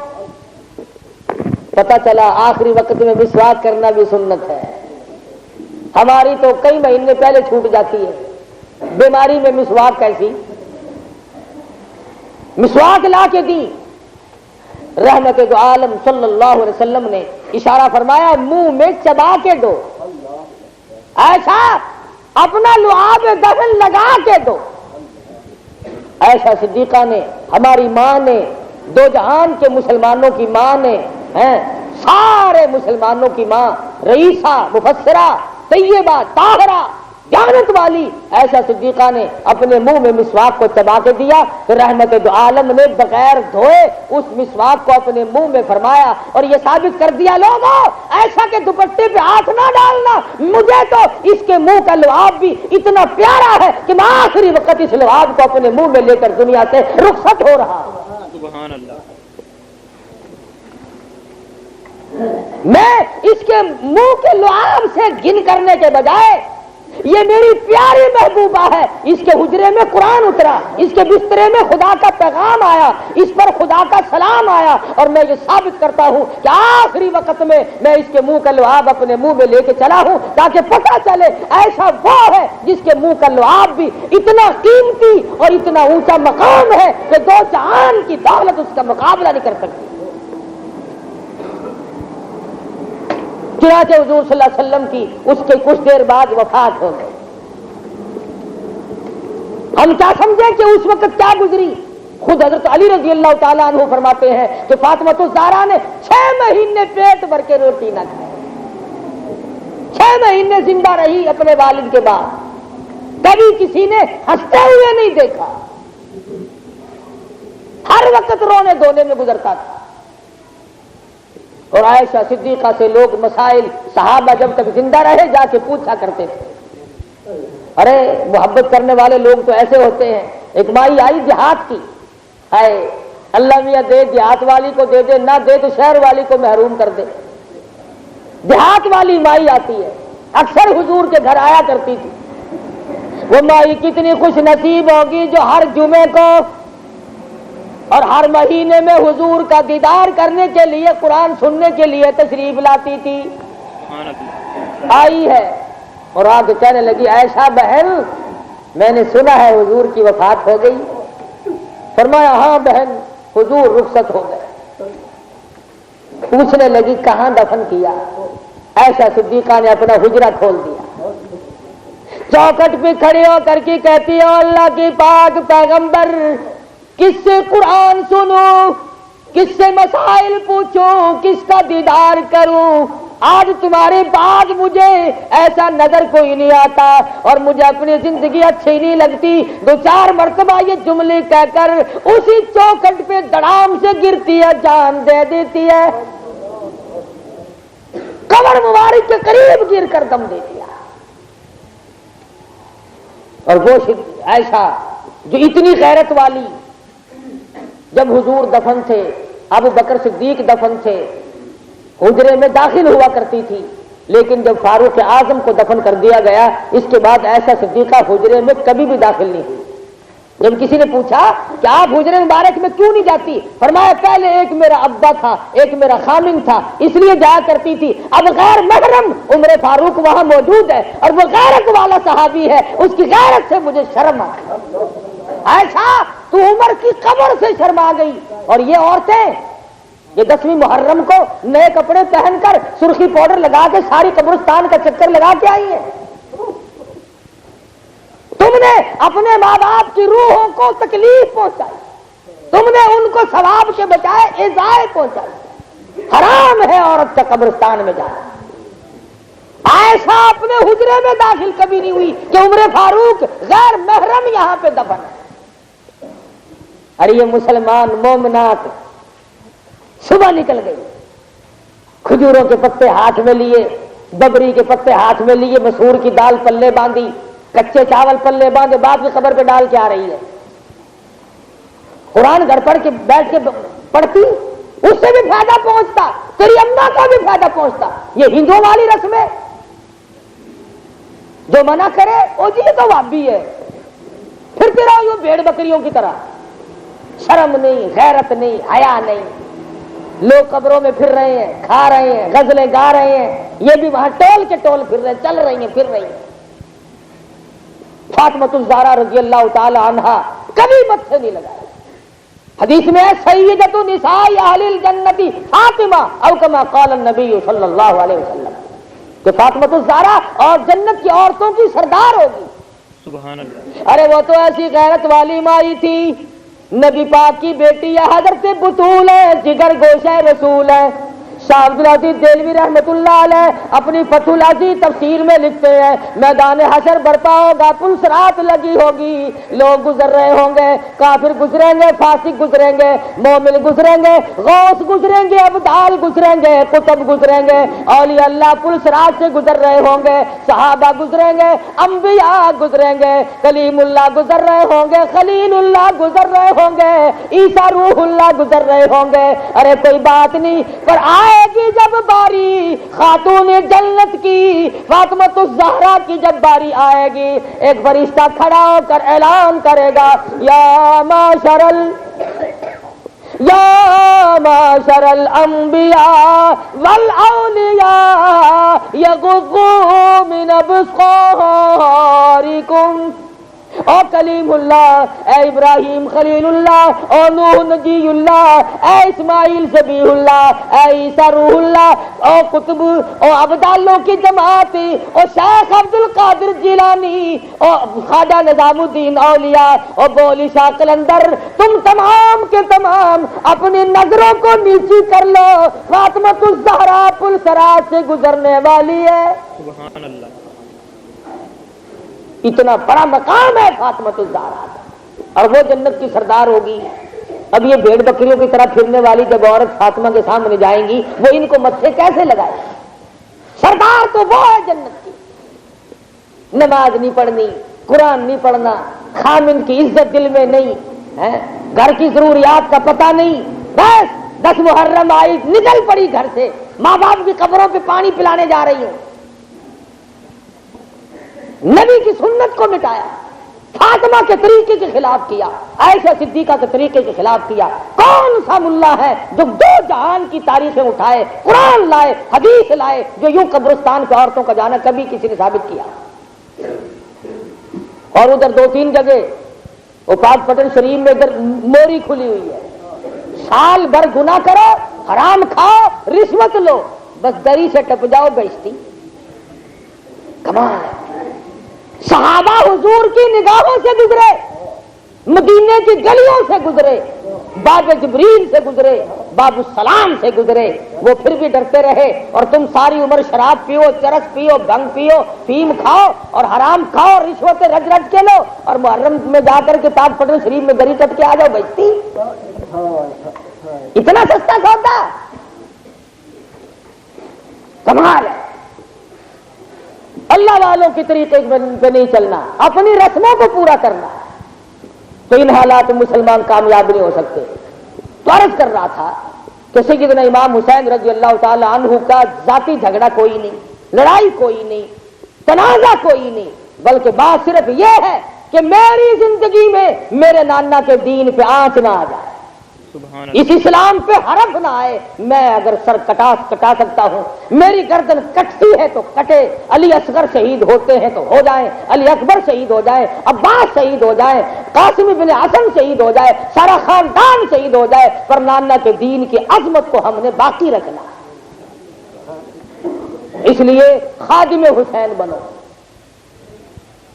پتہ چلا آخری وقت میں مسواک کرنا بھی سنت ہے. ہماری تو کئی مہینے پہلے چھوٹ جاتی ہے, بیماری میں مسواک کیسی؟ مسواک لا کے دی. رحمت دو عالم صلی اللہ علیہ وسلم نے اشارہ فرمایا منہ میں چبا کے دو. عائشہ اپنا لعاب دہن لگا کے دو. عائشہ صدیقہ نے, ہماری ماں نے دو جہان کے مسلمانوں کی ماں نے ہیں، سارے مسلمانوں کی ماں، رئیسہ، مفسرہ، طیبہ، طاہرہ، دیانت والی عائشہ صدیقہ نے اپنے منہ میں مسواک کو چبا کے دیا، پھر رحمت دو عالم نے بغیر دھوئے اس مسواک کو اپنے منہ میں فرمایا اور یہ ثابت کر دیا، لوگوں عائشہ کے دوپٹے پہ ہاتھ نہ ڈالنا، مجھے تو اس کے منہ کا لعاب بھی اتنا پیارا ہے کہ میں آخری وقت اس لعاب کو اپنے منہ میں لے کر دنیا سے رخصت ہو رہا ہوں۔ سبحان اللہ۔ میں اس کے منہ کے لعاب سے گن کرنے کے بجائے یہ میری پیاری محبوبہ ہے، اس کے حجرے میں قرآن اترا، اس کے بسترے میں خدا کا پیغام آیا، اس پر خدا کا سلام آیا، اور میں یہ ثابت کرتا ہوں کہ آخری وقت میں اس کے منہ کا لعاب اپنے منہ میں لے کے چلا ہوں تاکہ پتہ چلے ایسا وہ ہے جس کے منہ کا لعاب بھی اتنا قیمتی اور اتنا اونچا مقام ہے کہ دو جہان کی دولت اس کا مقابلہ نہیں کر سکتی۔ چنانچہ حضور صلی اللہ علیہ وسلم کی اس کے کچھ دیر بعد وفات ہو گئی۔ ہم کیا سمجھیں کہ اس وقت کیا گزری؟ خود حضرت علی رضی اللہ تعالیٰ عنہ فرماتے ہیں کہ فاطمہ الزہرا نے 6 مہینے پیٹ بھر کے روٹی نہ کھائی، 6 مہینے زندہ رہی اپنے والد کے بعد، کبھی کسی نے ہنستے ہوئے نہیں دیکھا، ہر وقت رونے دھونے میں گزرتا تھا۔ اور عائشہ صدیقہ سے لوگ مسائل صحابہ جب تک زندہ رہے جا کے پوچھا کرتے تھے۔ ارے محبت کرنے والے لوگ تو ایسے ہوتے ہیں، ایک مائی آئی دیہات کی، آئے اللہ میاں دے دیہات والی کو دے دے، نہ دے تو شہر والی کو محروم کر دے۔ دیہات والی مائی آتی ہے، اکثر حضور کے گھر آیا کرتی تھی۔ وہ مائی کتنی خوش نصیب ہوگی جو ہر جمعے کو اور ہر مہینے میں حضور کا دیدار کرنے کے لیے، قرآن سننے کے لیے تشریف لاتی تھی۔ آئی ہے اور آ کے کہنے لگی، عائشہ بہن میں نے سنا ہے حضور کی وفات ہو گئی۔ فرمایا ہاں بہن، حضور رخصت ہو گئے۔ پوچھنے لگی کہاں دفن کیا؟ عائشہ صدیقہ نے اپنا حجرہ کھول دیا، چوکھٹ پہ کھڑی ہو کر کے کہتی ہے، اللہ کی پاک پیغمبر کس سے قرآن سنوں، کس سے مسائل پوچھوں، کس کا دیدار کروں؟ آج تمہارے بعد مجھے ایسا نظر کوئی نہیں آتا اور مجھے اپنی زندگی اچھی نہیں لگتی۔ 2-4 مرتبہ یہ جملے کہہ کر اسی چوکھٹ پہ دڑام سے گرتی ہے، جان دے دیتی ہے، قبر مبارک کے قریب گر کر دم دے دیا۔ اور وہ عائشہ جو اتنی غیرت والی، جب حضور دفن تھے، ابو بکر صدیق دفن تھے، حجرے میں داخل ہوا کرتی تھی، لیکن جب فاروق اعظم کو دفن کر دیا گیا اس کے بعد عائشہ صدیقہ حجرے میں کبھی بھی داخل نہیں ہوئی۔ جب کسی نے پوچھا کہ آپ حجرے مبارک میں کیوں نہیں جاتی، فرمایا پہلے ایک میرا ابا تھا، ایک میرا خامن تھا، اس لیے جایا کرتی تھی، اب غیر محرم عمر فاروق وہاں موجود ہے اور وہ غیرت والا صحابی ہے، اس کی غیرت سے مجھے شرم آئی۔ عائشہ تو عمر کی قبر سے شرما گئی، اور یہ عورتیں یہ 10ویں محرم کو نئے کپڑے پہن کر سرخی پاؤڈر لگا کے ساری قبرستان کا چکر لگا کے آئی ہے۔ تم نے اپنے ماں باپ کی روحوں کو تکلیف پہنچائی، تم نے ان کو ثواب کے بجائے ایذائے پہنچائی۔ حرام ہے عورت کا قبرستان میں جانا۔ عائشہ اپنے حجرے میں داخل کبھی نہیں ہوئی کہ عمر فاروق غیر محرم یہاں پہ دفن ہے۔ ارے یہ مسلمان مومنات صبح نکل گئی، کھجوروں کے پتے ہاتھ میں لیے، ببری کے پتے ہاتھ میں لیے، مسور کی دال پلے باندھی، کچے چاول پلے باندھے، باپ کی قبر پہ ڈال کے آ رہی ہے۔ قرآن گھر پڑھ کے بیٹھ کے پڑھتی، اس سے بھی فائدہ پہنچتا، تیری اماں کو بھی فائدہ پہنچتا۔ یہ ہندوؤں والی رسم ہے، جو منع کرے وہ جی تو وابی ہے، پھرتے رہو یوں بھیڑ بکریوں کی طرح، شرم نہیں، غیرت نہیں، حیا نہیں۔ لوگ قبروں میں پھر رہے ہیں، کھا رہے ہیں، غزلیں گا رہے ہیں، یہ بھی وہاں ٹول کے ٹول پھر رہے ہیں، چل رہی ہیں، پھر رہی ہیں۔ فاطمہ الزہرا رضی اللہ تعالی عنہا کبھی متھے نہیں لگائے۔ حدیث میں ہے سیدۃ نساء اہل الجنت فاطمہ او کما قال النبی صلی اللہ علیہ وسلم، کہ فاطمہ الزہرا اور جنت کی عورتوں کی سردار ہوگی۔ سبحان اللہ۔ ارے وہ تو ایسی غیرت والی مائی تھی نبی پاک کی بیٹی ہے حضرت بطول ہے، جگر گوشہ رسول ہے۔ شاہ عبد العزیز دہلوی رحمۃ اللہ علیہ اپنی فتح العزیز تفسیر میں لکھتے ہیں میدان حشر برپا ہوگا، پل صراط لگی ہوگی، لوگ گزر رہے ہوں گے، کافر گزریں گے، فاسق گزریں گے، مومن گزریں گے، غوث گزریں گے، ابدال گزریں گے، قطب گزریں گے، اولیاء اللہ پل صراط سے گزر رہے ہوں گے، صحابہ گزریں گے، انبیاء گزریں گے، کلیم اللہ گزر رہے ہوں گے، خلیل اللہ گزر رہے ہوں گے، عیسیٰ روح اللہ گزر رہے ہوں گے۔ ارے کوئی بات نہیں، پر آئے گی جب باری خاتون جنت کی، فاطمۃ الزہرا کی جب باری آئے گی، ایک فرشتہ کھڑا ہو کر اعلان کرے گا یا معشر الانبیاء والاولیاء یغضوا من ابصارکم۔ او کلیم اللہ، اے ابراہیم خلیل اللہ، او نوح نجی اللہ، اے اسماعیل ذبیح اللہ، اے عیسیٰ روح اللہ، او قطب، او ابدالوں کی جماعت، او شیخ عبد القادر جیلانی، او خواجہ نظام الدین اولیاء، او بولی شاہ قلندر، تم تمام کے تمام اپنی نظروں کو نیچی کر لو، فاطمۃ الزہرا پل صراط سے گزرنے والی ہے۔ سبحان اللہ۔ اتنا بڑا مقام ہے فاطمۃ الزہرا کا، اور وہ جنت کی سردار ہوگی۔ اب یہ بھیڑ بکریوں کی طرح پھرنے والی جب عورت فاطمہ کے سامنے جائیں گی، وہ ان کو متھے کیسے لگائے؟ سردار تو وہ ہے جنت کی۔ نماز نہیں پڑھنی، قرآن نہیں پڑھنا، خامن کی عزت دل میں نہیں ہے، گھر کی ضروریات کا پتہ نہیں، بس 10 محرم آئی نکل پڑی گھر سے، ماں باپ کی قبروں پہ پانی پلانے جا رہی ہوں، نبی کی سنت کو مٹایا، فاطمہ کے طریقے کے خلاف کیا، عائشہ صدیقہ کے طریقے کے خلاف کیا۔ کون سا ملا ہے جو 2 جہان کی تاریخیں اٹھائے، قرآن لائے، حدیث لائے، جو یوں قبرستان پہ عورتوں کا جانا کبھی کسی نے ثابت کیا؟ اور ادھر 2-3 جگہ وہ پاک پٹن شریف میں ادھر موری کھلی ہوئی ہے، سال بھر گناہ کرو، حرام کھاؤ، رشوت لو، بس دری سے ٹپ جاؤ بیچتی۔ کمال ہے۔ صحابہ حضور کی نگاہوں سے گزرے، مدینے کی گلیوں سے گزرے، باب جبریل سے گزرے، باب السلام سے گزرے، وہ پھر بھی ڈرتے رہے، اور تم ساری عمر شراب پیو، چرس پیو، بھنگ پیو، فیم کھاؤ اور حرام کھاؤ، رشوتیں رج رج کے لو، اور محرم میں جا کر کے پاک پٹن شریف میں دری ٹپ کے آ جاؤ بیچتی۔ اتنا سستا سودا، کمال ہے۔ اللہ والوں کی طریقے پہ نہیں چلنا، اپنی رسموں کو پورا کرنا، تو ان حالات میں مسلمان کامیاب نہیں ہو سکتے۔ تو عرض کر رہا تھا کہ سیدنا امام حسین رضی اللہ تعالی عنہ کا ذاتی جھگڑا کوئی نہیں، لڑائی کوئی نہیں، تنازع کوئی نہیں، بلکہ بات صرف یہ ہے کہ میری زندگی میں میرے نانا کے دین پہ آنچ نہ آ جائے، اس اسلام پہ حرف نہ آئے۔ میں اگر سر کٹا سکتا ہوں، میری گردن کٹتی ہے تو کٹے، علی اصغر شہید ہوتے ہیں تو ہو جائیں، علی اکبر شہید ہو جائے، عباس شہید ہو جائے، قاسم بن حسن شہید ہو جائے، سارا خاندان شہید ہو جائے، پر نانا کے دین کی عظمت کو ہم نے باقی رکھنا۔ اس لیے خادم حسین بنو،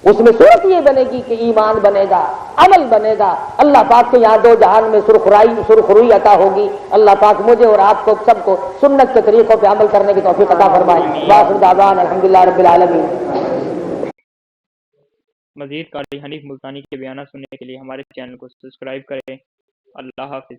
اس میں صورت یہ بنے گی کہ ایمان بنے گا، عمل بنے گا، اللہ پاک کے یہاں 2 جہان میں سرخروئی عطا ہوگی۔ اللہ پاک مجھے اور آپ کو سب کو سنت کے طریقوں پہ عمل کرنے کی توفیق عطا فرمائے۔ وآخر دعوانا الحمدللہ رب العالمین۔ مزید قاری حنیف ملتانی کے بیانات سننے کے لیے ہمارے چینل کو سبسکرائب کریں۔ اللہ حافظ۔